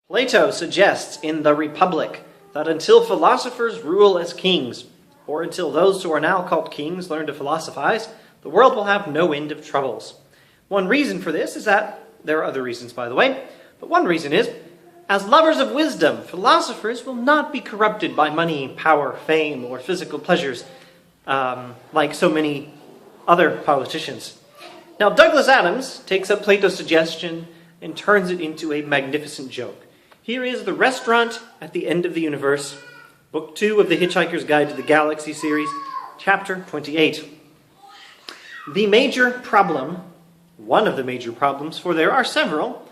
Plato suggests in The Republic that until philosophers rule as kings, or until those who are now called kings learn to philosophize, the world will have no end of troubles. One reason for this is that, there are other reasons by the way, but one reason is, as lovers of wisdom, philosophers will not be corrupted by money, power, fame, or physical pleasures, like so many other politicians. Now, Douglas Adams takes up Plato's suggestion and turns it into a magnificent joke. Here is The Restaurant at the End of the Universe, Book 2 of the Hitchhiker's Guide to the Galaxy series, Chapter 28. The major problem, one of the major problems, for there are several,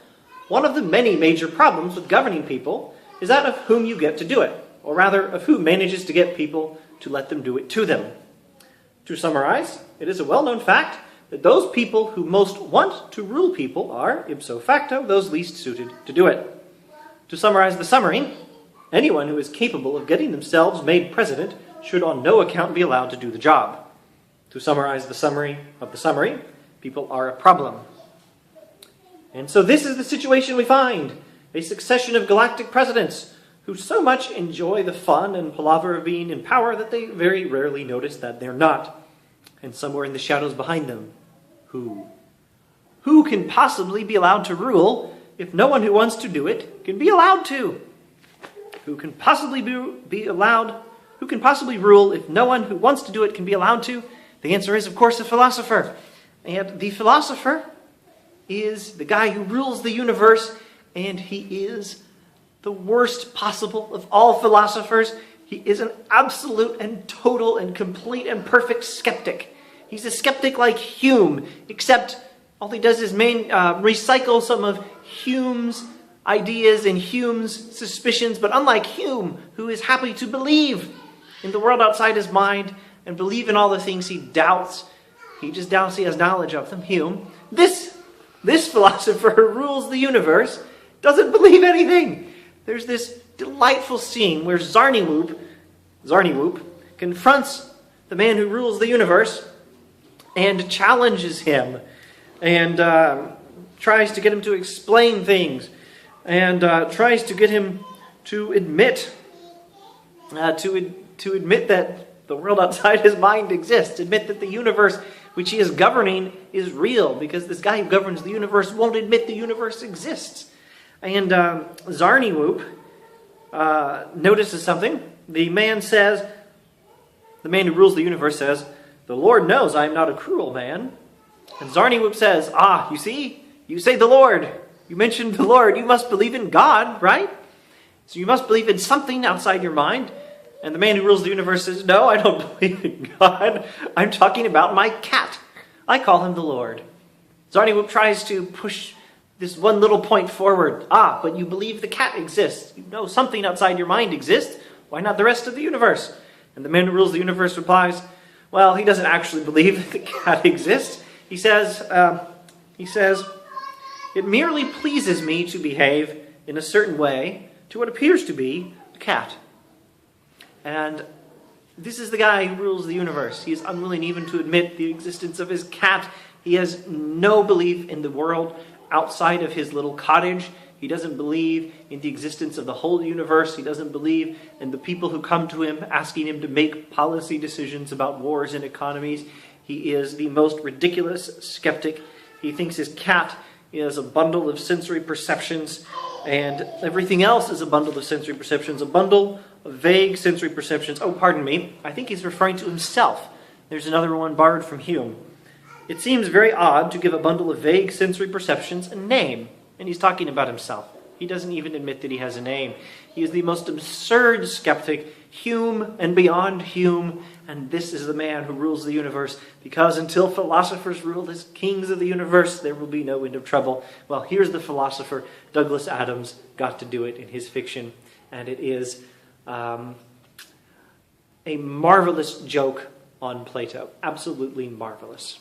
one of the many major problems with governing people is that of whom you get to do it, or rather of who manages to get people to let them do it to them. To summarize, it is a well-known fact that those people who most want to rule people are, ipso facto, those least suited to do it. To summarize the summary, anyone who is capable of getting themselves made president should on no account be allowed to do the job. To summarize the summary of the summary, people are a problem. And so this is the situation we find. A succession of galactic presidents who so much enjoy the fun and palaver of being in power that they very rarely notice that they're not. And somewhere in the shadows behind them, who? Who can possibly be allowed to rule if no one who wants to do it can be allowed to? Who can possibly be allowed? Who can possibly rule if no one who wants to do it can be allowed to? The answer is, of course, a philosopher. And the philosopher is the guy who rules the universe, and he is the worst possible of all philosophers. He is an absolute and total and complete and perfect skeptic. He's a skeptic like Hume, except all he does is recycle some of Hume's ideas and Hume's suspicions, but unlike Hume, who is happy to believe in the world outside his mind and believe in all the things he doubts, he just doubts he has knowledge of them. Hume, this philosopher who rules the universe, doesn't believe anything. There's this delightful scene where Zarniwoop confronts the man who rules the universe and challenges him and tries to get him to explain things and tries to get him to admit that the world outside his mind exists, admit that the universe which he is governing is real, because this guy who governs the universe won't admit the universe exists. And Zarniwoop notices something. The man who rules the universe says, "The Lord knows I am not a cruel man." And Zarniwoop says, "You see? You say the Lord. You mentioned the Lord. You must believe in God, right? So you must believe in something outside your mind." And the man who rules the universe says, "No, I don't believe in God. I'm talking about my cat. I call him the Lord." Zarniwoop tries to push this one little point forward. But you believe the cat exists. You know something outside your mind exists. Why not the rest of the universe? And the man who rules the universe replies, well, he doesn't actually believe that the cat exists. He says, "It merely pleases me to behave in a certain way to what appears to be a cat." And this is the guy who rules the universe. He is unwilling even to admit the existence of his cat. He has no belief in the world outside of his little cottage. He doesn't believe in the existence of the whole universe. He doesn't believe in the people who come to him asking him to make policy decisions about wars and economies. He is the most ridiculous skeptic. He thinks his cat is a bundle of sensory perceptions, and everything else is a bundle of sensory perceptions, a bundle of vague sensory perceptions. Pardon me, I think he's referring to himself. There's another one borrowed from Hume. It seems very odd to give a bundle of vague sensory perceptions a name. And he's talking about himself. He doesn't even admit that he has a name. He is the most absurd skeptic, Hume and beyond Hume. And this is the man who rules the universe, because until philosophers rule as kings of the universe, there will be no end of trouble. Well, here's the philosopher. Douglas Adams got to do it in his fiction. And it is a marvelous joke on Plato. Absolutely marvelous.